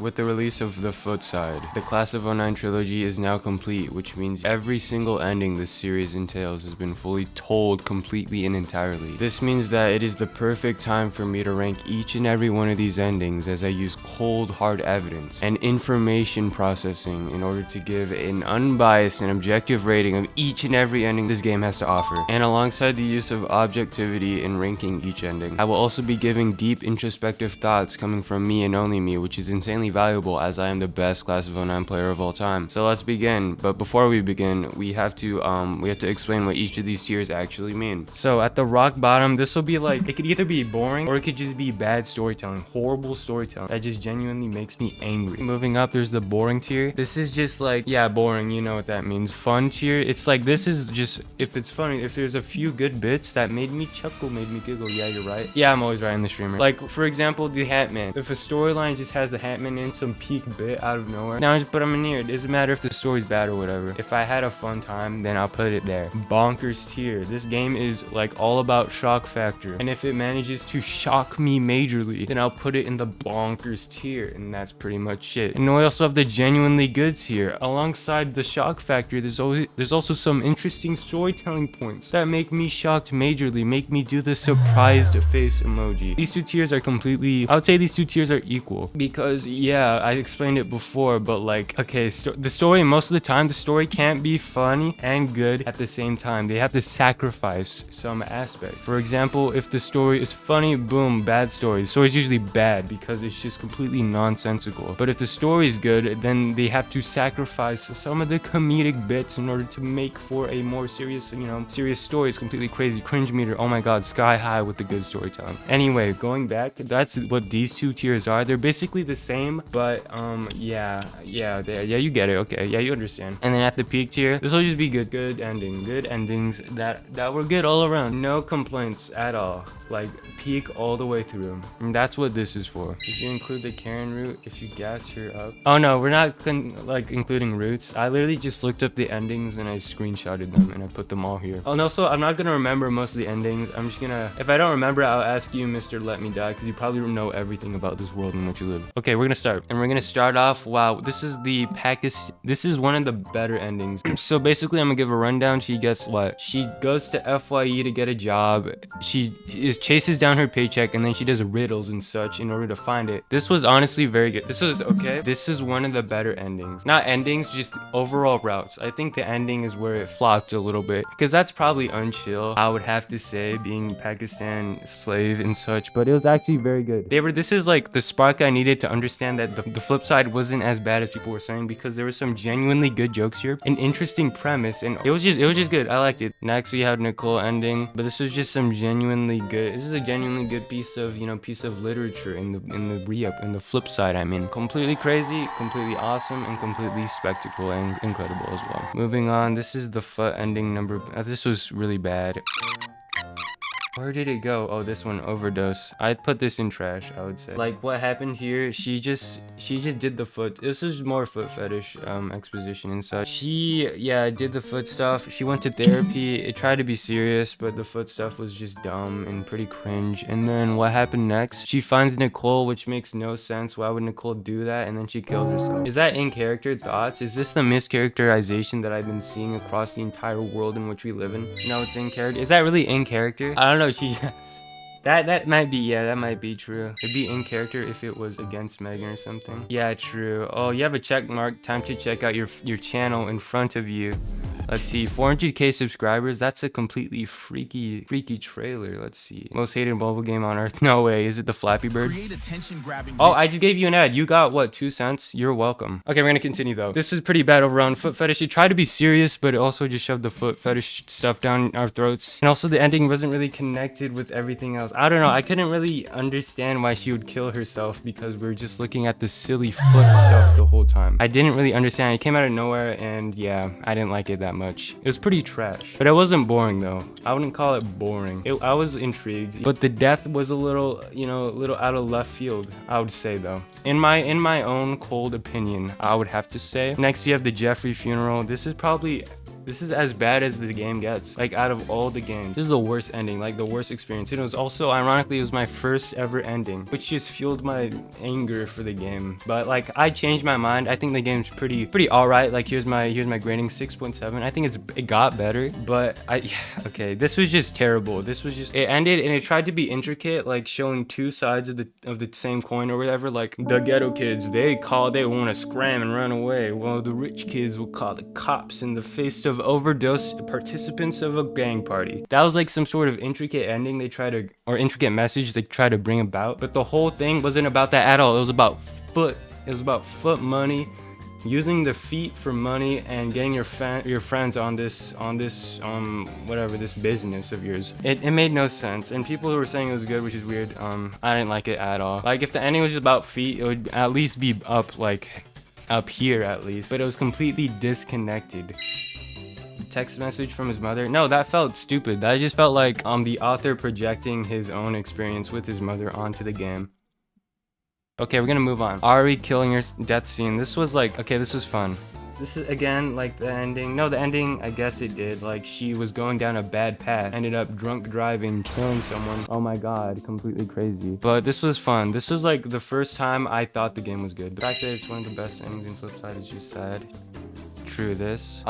with the release of the Foot Side, the Class of '09 trilogy is now complete, which means every single ending this series entails has been fully told completely and entirely. This means that it is the perfect time for me to rank each and every one of these endings, as I use cold hard evidence and information processing in order to give an unbiased and objective rating of each and every ending this game has to offer. And alongside the use of objectivity in ranking each ending, I will also be giving deep introspective thoughts coming from me and only me, which is insanely valuable as I am the best Class of '09 player of all time. So let's begin. But before we begin, we have to explain what each of these tiers actually mean. So at the rock bottom, this will be like, it could either be boring or it could just be bad storytelling, horrible storytelling that just genuinely makes me angry. Moving up, there's the boring tier. This is just like, yeah, boring, you know what that means. Fun tier, it's like, this is just, if it's funny, if there's a few good bits that made me chuckle, made me giggle, yeah, you're right. Yeah, I'm always right in the streamer. Like, for example, the Hat-Man. If a storyline just has the Hat-Man in some peak bit out of nowhere, now I just put him in here. It doesn't matter if the story's bad or whatever. If I had a fun time, then I'll put it there. Bonkers tier. This game is like all about shock factor, and if it manages to shock me majorly, then I'll put it in the bonkers tier, and that's pretty much it. And we also have the genuinely good tier. Alongside the shock factor, there's also some interesting storytelling points that make me shocked majorly, make me do the surprised face emoji. These two tiers are completely, I would say these two tiers are equal, because yeah, I explained it before, but like, okay, the story, most of the time the story can't be funny and good at the same time. They have to sacrifice some aspects. For example, if the story is funny, boom, bad story. The story is usually bad because it's just completely nonsensical. But if the story is good, then they have to sacrifice some of the comedic bits in order to make for a more serious, you know, serious story. It's completely crazy. Cringe meter, oh my god, sky high with the good storytelling. Anyway, going back, that's what these two tiers are. They're basically the same, but yeah, you get it. Okay, yeah, you understand. And then at the peak tier, this will just be good endings that were good all around. No complaints at all. Like, peak all the way through. And that's what this is for. Did you include the Karen route if you gassed her up? Oh no, we're not like including routes. I literally just looked up the endings and I screenshotted them and I put them all here. Oh no, so I'm not gonna remember most of the endings. I'm just gonna, if I don't remember, I'll ask you, Mr. Let Me Die, because you probably know everything about this world in which you live. Okay, we're gonna start. And we're gonna start off, wow, this is this is one of the better endings. So basically, I'm gonna give a rundown. She gets what? She goes to FYE to get a job. She chases down her paycheck, and then she does riddles and such in order to find it. This was honestly very good. This was okay. This is one of the better endings. Not endings, just overall routes. I think the ending is where it flopped a little bit, because that's probably unchill, I would have to say, being Pakistan slave and such, but it was actually very good. This is like the spark I needed to understand that the flip side wasn't as bad as people were saying, because there were some genuinely good jokes here, an interesting premise, and it was just good. I liked it. Next we have Nicole ending, but this was just some genuinely good, this is a genuinely good piece of, you know, piece of literature in the re-up, in the flip side. I mean, completely crazy, completely awesome, and completely spectacle and incredible as well. Moving on, this is the Foot ending number, this was really bad. Where did it go? Oh, this one, overdose. I'd put this in trash, I would say. Like, what happened here, she just did the foot. This is more foot fetish exposition and such. She, yeah, did the foot stuff. She went to therapy. It tried to be serious, but the foot stuff was just dumb and pretty cringe. And then what happened next? She finds Nicole, which makes no sense. Why would Nicole do that? And then she kills herself. Is that in character thoughts? Is this the mischaracterization that I've been seeing across the entire world in which we live in? No, it's in character. Is that really in character? I don't know. That might be, yeah, that might be true. It'd be in character if it was against Megan or something. Yeah, true. Oh, you have a check mark. Time to check out your channel in front of you. Let's see, 400k subscribers. That's a completely freaky trailer. Let's see. Most hated mobile game on earth. No way. Is it the Flappy Bird? Oh, I just gave you an ad. You got what, 2 cents? You're welcome. Okay, we're gonna continue though. This is pretty bad overall. Foot fetish. It tried to be serious, but it also just shoved the foot fetish stuff down our throats. And also the ending wasn't really connected with everything else. I don't know. I couldn't really understand why she would kill herself, because we were just looking at the silly foot stuff the whole time. I didn't really understand. It came out of nowhere, and yeah, I didn't like it that much. It was pretty trash, but it wasn't boring though. I wouldn't call it boring. I was intrigued, but the death was a little, you know, a little out of left field, I would say though. In my own cold opinion, I would have to say. Next, we have the Jeffrey funeral. This is probably This is as bad as the game gets. Like, out of all the games, this is the worst ending, like the worst experience. And it was also, ironically, it was my first ever ending, which just fueled my anger for the game. But like, I changed my mind. I think the game's pretty all right. Like, here's my grading, 6.7. I think it got better, but okay, this was just terrible. This was just, it ended and it tried to be intricate, like showing two sides of the same coin or whatever. Like, the ghetto kids, they want to scram and run away, while the rich kids will call the cops in the face of overdose participants of a gang party. That was like some sort of intricate ending they try to, or intricate message they try to bring about, but the whole thing wasn't about that at all. It was about foot. It was about foot money, using the feet for money, and getting your friends on this whatever, this business of yours. It made no sense, and people who were saying it was good, which is weird, I didn't like it at all. Like, if the ending was just about feet, it would at least be up here at least, but it was completely disconnected. Text message from his mother. No, that felt stupid. That just felt like the author projecting his own experience with his mother onto the game. Okay, we're gonna move on. Ari killing her death scene. This was like, okay, this was fun. This is, again, like the ending. No, the ending, I guess it did. Like, she was going down a bad path, ended up drunk driving, killing someone. Oh my god, completely crazy. But this was fun. This was like the first time I thought the game was good. The fact that it's one of the best endings in Flipside is just sad. True this.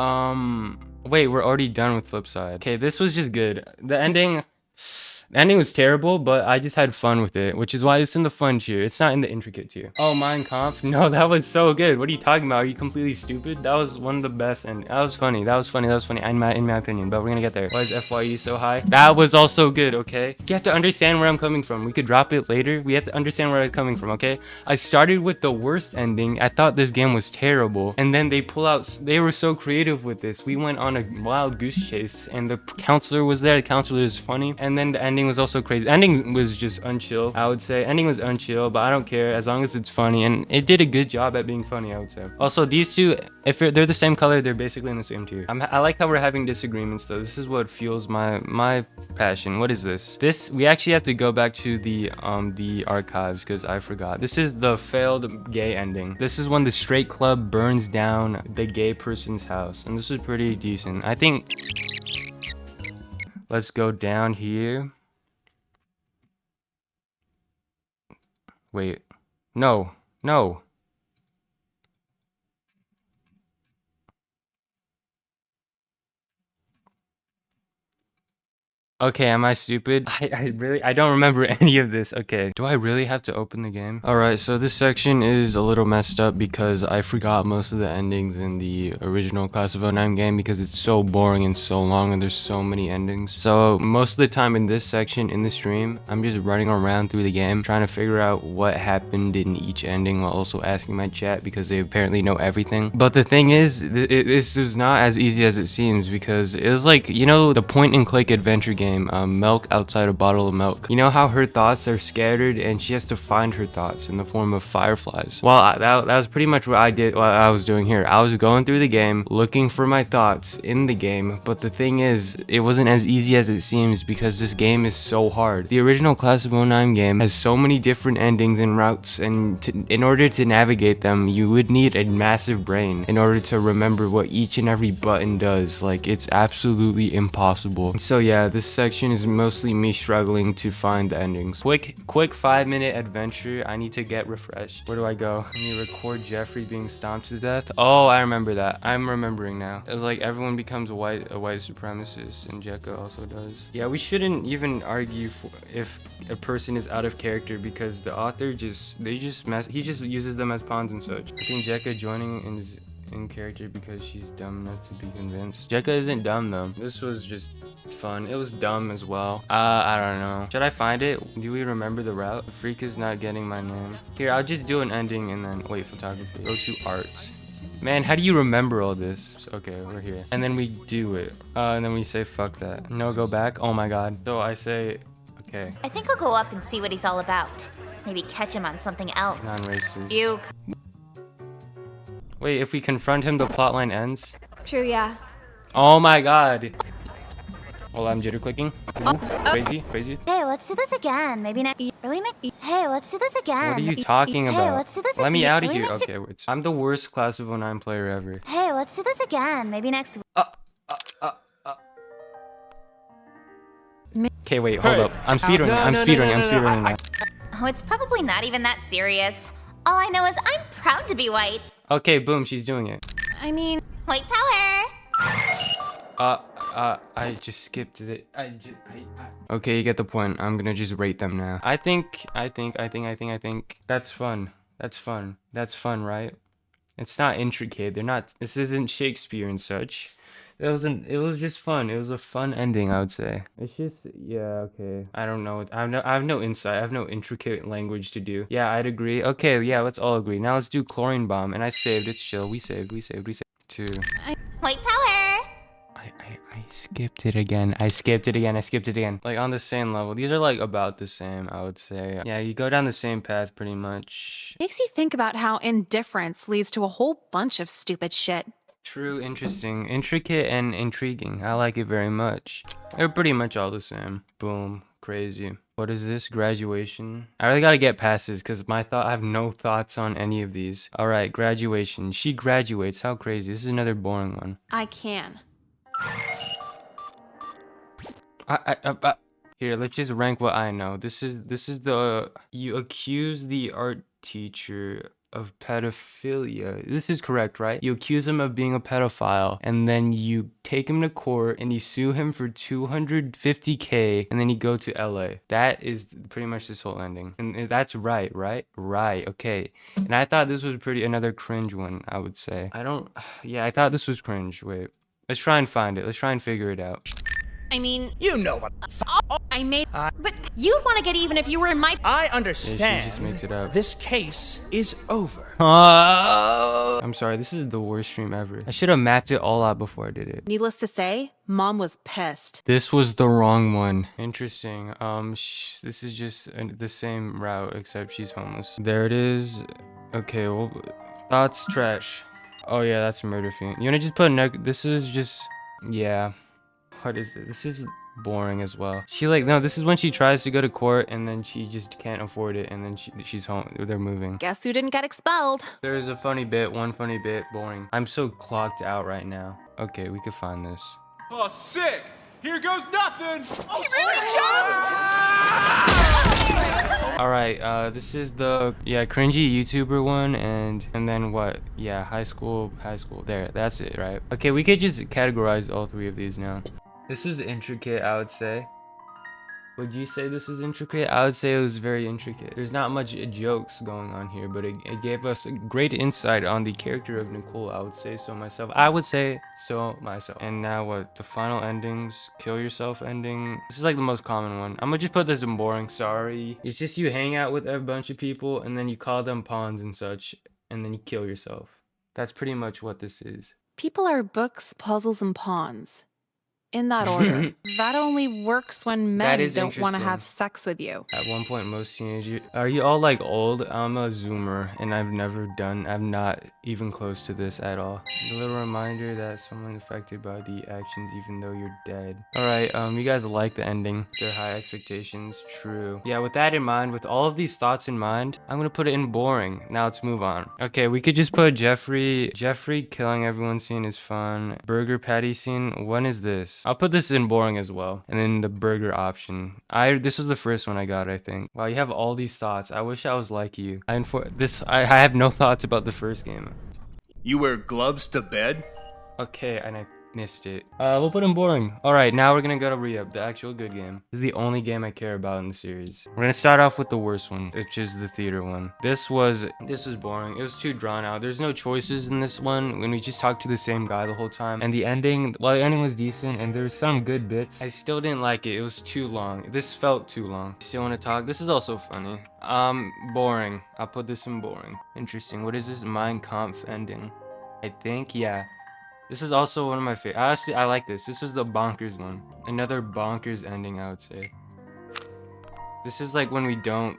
Wait, we're already done with Flipside. Okay, this was just good. The ending was terrible, but I just had fun with it, which is why it's in the fun tier. It's not in the intricate tier. Oh, Mein Kampf? No, that was so good. What are you talking about? Are you completely stupid? That was one of the best, and that was funny. That was funny in my opinion, but we're gonna get there. Why is FYE so high? That was also good, okay? You have to understand where I'm coming from. We could drop it later. We have to understand where I'm coming from, okay? I started with the worst ending. I thought this game was terrible, and then they were so creative with this. We went on a wild goose chase, and the counselor was there. The counselor is funny, and then the ending was also crazy. Ending was just unchill, I would say. Ending was unchill, but I don't care as long as it's funny, and it did a good job at being funny, I would say. Also, these two, if they're the same color, they're basically in the same tier. I like how we're having disagreements though. This is what fuels my passion. What is this? We actually have to go back to the archives because I forgot. This is the failed gay ending. This is when the straight club burns down the gay person's house, and this is pretty decent. I think. Let's go down here. Wait. No. Okay, am I stupid? I don't remember any of this. Okay, do I really have to open the game? All right, so this section is a little messed up because I forgot most of the endings in the original Class of '09 game because it's so boring and so long and there's so many endings. So most of the time in this section in the stream, I'm just running around through the game trying to figure out what happened in each ending while also asking my chat because they apparently know everything. But the thing is, this was not as easy as it seems because it was like, you know, the point and click adventure game. Milk outside a bottle of milk. You know how her thoughts are scattered and she has to find her thoughts in the form of fireflies. Well, that was pretty much what I was doing here. I was going through the game looking for my thoughts in the game, but the thing is, it wasn't as easy as it seems because this game is so hard. The original Class of '09 game has so many different endings and routes, and in order to navigate them, you would need a massive brain in order to remember what each and every button does. Like, it's absolutely impossible. So yeah, this section is mostly me struggling to find the endings. Quick 5-minute adventure. I need to get refreshed. Where do I go? Let me record Jeffrey being stomped to death. Oh, I remember that. I'm remembering now. It was like everyone becomes a white supremacist, and Jekka also does. Yeah, we shouldn't even argue if a person is out of character because the author he just uses them as pawns and such. I think Jekka joining is in character because she's dumb enough to be convinced. Jekka isn't dumb though. This was just fun. It was dumb as well. I don't know. Should I find it? Do we remember the route? The freak is not getting my name. Here, I'll just do an ending and then wait, photography. Go to art. Man, how do you remember all this? Okay, we're here. And then we do it. And then we say fuck that. No, go back. Oh my god. So I say, okay. I think I'll go up and see what he's all about. Maybe catch him on something else. Non-racist. You. Wait, if we confront him, the plotline ends? True, yeah. Oh my god. Well, I'm jitter clicking. Ooh, crazy. Hey, let's do this again. Maybe next. Really? Hey, let's do this again. What are you talking about? Hey, let's do this. Let me out of here. Okay, wait. I'm the worst Class of '09 player ever. Hey, let's do this again. Maybe next. Okay, wait, hold up. I'm speedrunning now. Oh, it's probably not even that serious. All I know is I'm proud to be white. Okay, boom, she's doing it. I mean, White power! I just skipped it. Okay, you get the point. I'm gonna just rate them now. I think. That's fun. That's fun, right? It's not intricate. They're not. This isn't Shakespeare and such. It was just fun. It was a fun ending, I would say. It's just, yeah, okay. I don't know. I have no insight. I have no intricate language to do. Yeah, I'd agree. Okay, yeah, let's all agree. Now let's do chlorine bomb. And I saved. It's chill. We saved. Two. White power! I skipped it again. I skipped it again. Like on the same level. These are like about the same, I would say. Yeah, you go down the same path pretty much. makes you think about how indifference leads to a whole bunch of stupid shit. True, interesting, intricate, and intriguing. I like it very much. They're pretty much all the same. Boom, crazy. What is this? Graduation. I really gotta get past this because I have no thoughts on any of these. All right, graduation. She graduates. How crazy. This is another boring one. I can. Here, let's just rank what I know. This is the you accuse the art teacher of pedophilia. This is correct, right? You accuse him of being a pedophile, and then you take him to court and you sue him for $250K, and then you go to LA. That is pretty much this whole ending. And that's right? Right, okay. And I thought this was another cringe one, I would say. I thought this was cringe. Wait. Let's try and find it. Let's try and figure it out. I mean, You know what I made. But you'd want to get even if you were in my. I Yeah, understand. she just makes it up. This case is over. I'm sorry, this is the worst stream ever. I should have mapped it all out before I did it. Needless to say, Mom was pissed. This was the wrong one. Interesting. This is just the same route, except she's homeless. There it is. Okay, well, thoughts trash. Oh yeah, that's murder fiend. You wanna just put this is just, yeah. What is this? This is boring as well. No, this is when she tries to go to court and then she just can't afford it, and then she's home. They're moving. Guess who didn't get expelled? There's a funny bit, one funny bit, boring. I'm so clocked out right now. Okay, we could find this. Oh, sick! Here goes nothing! He really jumped! All right, this is the cringy YouTuber one, and then what? Yeah, high school. There, that's it, right? Okay, we could just categorize all three of these now. This is intricate, I would say. Would you say this is intricate? I would say it was very intricate. There's not much jokes going on here, but it gave us a great insight on the character of Nicole. I would say so myself. And now what? The final endings, kill yourself ending. This is like the most common one. I'm gonna just put this in boring. Sorry. It's just you hang out with a bunch of people and then you call them pawns and such, and then you kill yourself. That's pretty much what this is. People are books, puzzles, and pawns. In that order. That only works when men is don't want to interesting. have sex with you. At one point, most teenagers... Are you all like old? I'm a zoomer, and I'm not even close to this at all. A little reminder that someone affected by the actions even though you're dead. Alright, you guys like the ending. Their high expectations, true. Yeah, with that in mind, with all of these thoughts in mind, I'm gonna put it in boring. Now let's move on. Okay, we could just put Jeffrey killing everyone scene is fun. Burger patty scene, when is this? I'll put this in boring as well. And then the burger option. This was the first one I got, I think. Wow, you have all these thoughts. I wish I was like you. I have no thoughts about the first game. You wear gloves to bed? Okay, and I missed it. We'll put in boring. Alright, now we're gonna go to reup, the actual good game. This is the only game I care about in the series. We're gonna start off with the worst one, which is the theater one. This was boring. It was too drawn out. There's no choices in this one when we just talked to the same guy the whole time. And the ending, while the ending was decent and there were some good bits, I still didn't like it. It was too long. This felt too long. Still wanna talk? This is also funny. Boring. I'll put this in boring. Interesting. What is this? Mein Kampf ending. I think, yeah. This is also one of my favorites. I like this. This is the bonkers one. Another bonkers ending, I would say. This is like when we don't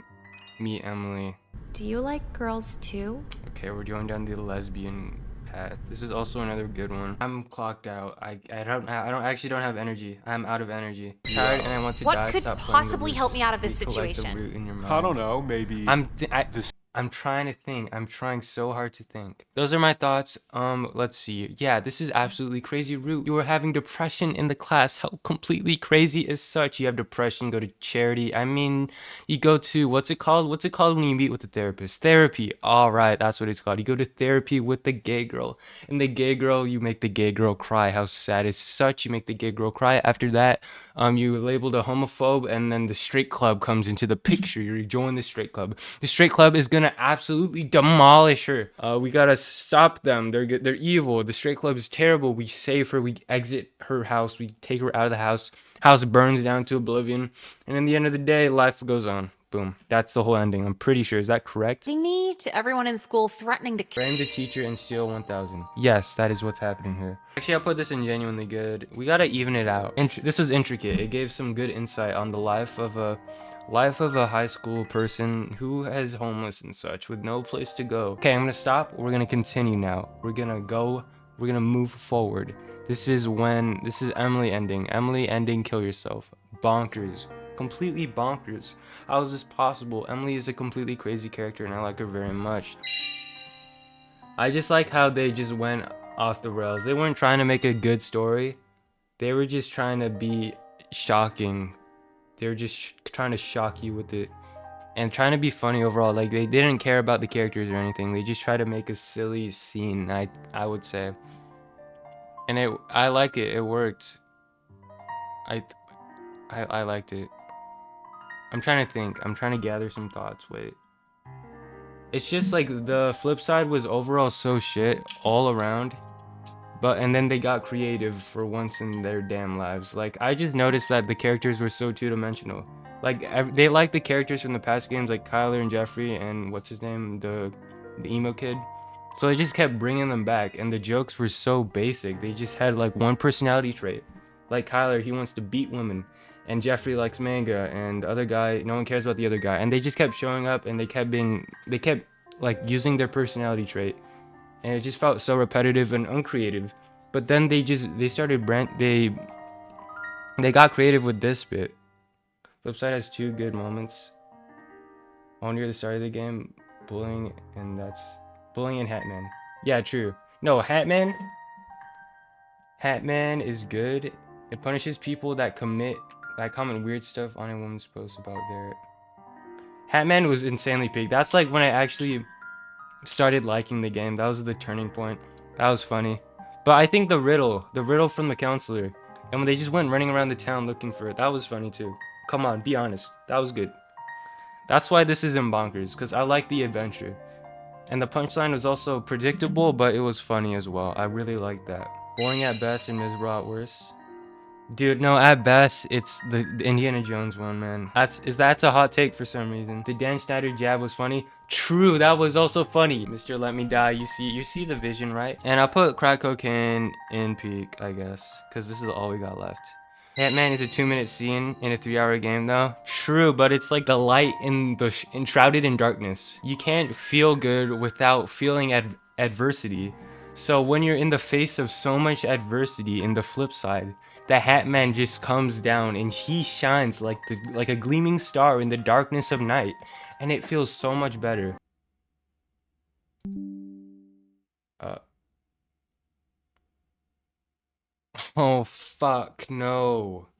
meet Emily. Do you like girls too? Okay, we're going down the lesbian path. This is also another good one. I'm clocked out. I actually don't have energy. I'm out of energy. I'm tired and I want to die. What could Stop playing the possibly roots. help me out of this You collect the situation? root in your mind. I don't know, maybe... I'm trying to think. I'm trying so hard to think. Those are my thoughts. Let's see. Yeah, this is absolutely crazy root. You were having depression in the class. How completely crazy is such? You have depression, go to charity. I mean, you go to, what's it called? What's it called when you meet with the therapist? Therapy. All right, that's what it's called. You go to therapy with the gay girl. And the gay girl, you make the gay girl cry. How sad is such? You make the gay girl cry. After that, you labeled a homophobe, and then the straight club comes into the picture. You join the straight club. The straight club is gonna absolutely demolish her. We gotta stop them. They're evil. The straight club is terrible. We save her. We exit her house. We take her out of the house. House burns down to oblivion. And in the end of the day, life goes on. Boom. That's the whole ending. I'm pretty sure. Is that correct? Me to everyone in school threatening to kill. Frame the teacher and steal 1,000. Yes, that is what's happening here. Actually, I'll put this in genuinely good. We gotta even it out. This was intricate. It gave some good insight on the life of a high school person who is homeless and such with no place to go. Okay, I'm gonna stop. We're gonna continue now. We're gonna move forward. This is Emily ending. Emily ending, kill yourself. Bonkers. Completely bonkers. How is this possible? Emily is a completely crazy character and I like her very much. I just like how they just went off the rails. They weren't trying to make a good story. They were just trying to be shocking. They were just trying to shock you with it and trying to be funny overall. Like, they didn't care about the characters or anything. They just tried to make a silly scene, I would say. And I like it. It worked. I liked it. I'm trying to think. I'm trying to gather some thoughts. Wait. It's just like the flip side was overall so shit all around. And then they got creative for once in their damn lives. Like, I just noticed that the characters were so two-dimensional. Like, they like the characters from the past games, like Kyler and Jeffrey and what's his name, the emo kid. So they just kept bringing them back, and the jokes were so basic. They just had like one personality trait. Like Kyler, he wants to beat women, and Jeffrey likes manga, and the other guy, no one cares about the other guy. And they just kept showing up, and they kept like using their personality trait. And it just felt so repetitive and uncreative. But then they got creative with this bit. Flipside has two good moments. All near the start of the game, bullying and Hatman. Yeah, true. No, Hatman is good. It punishes people that comment weird stuff on a woman's post about their. Hatman was insanely peak. That's like when I actually started liking the game. That was the turning point. That was funny. But I think the riddle from the counselor, and when they just went running around the town looking for it, that was funny too. Come on, be honest. That was good. That's why this is in bonkers, because I like the adventure. And the punchline was also predictable, but it was funny as well. I really liked that. Boring at best and miserable at worst. Dude, no, at best, it's the Indiana Jones one, man. That's a hot take for some reason. The Dan Schneider jab was funny. True, that was also funny. Mr. Let Me Die, you see the vision, right? And I'll put crack cocaine in peak, I guess, because this is all we got left. Hitman is a 2-minute scene in a 3-hour game though. True, but it's like the light enshrouded in darkness. You can't feel good without feeling adversity. So when you're in the face of so much adversity, in the flip side, the Hatman just comes down and he shines like a gleaming star in the darkness of night, and it feels so much better. Oh fuck no.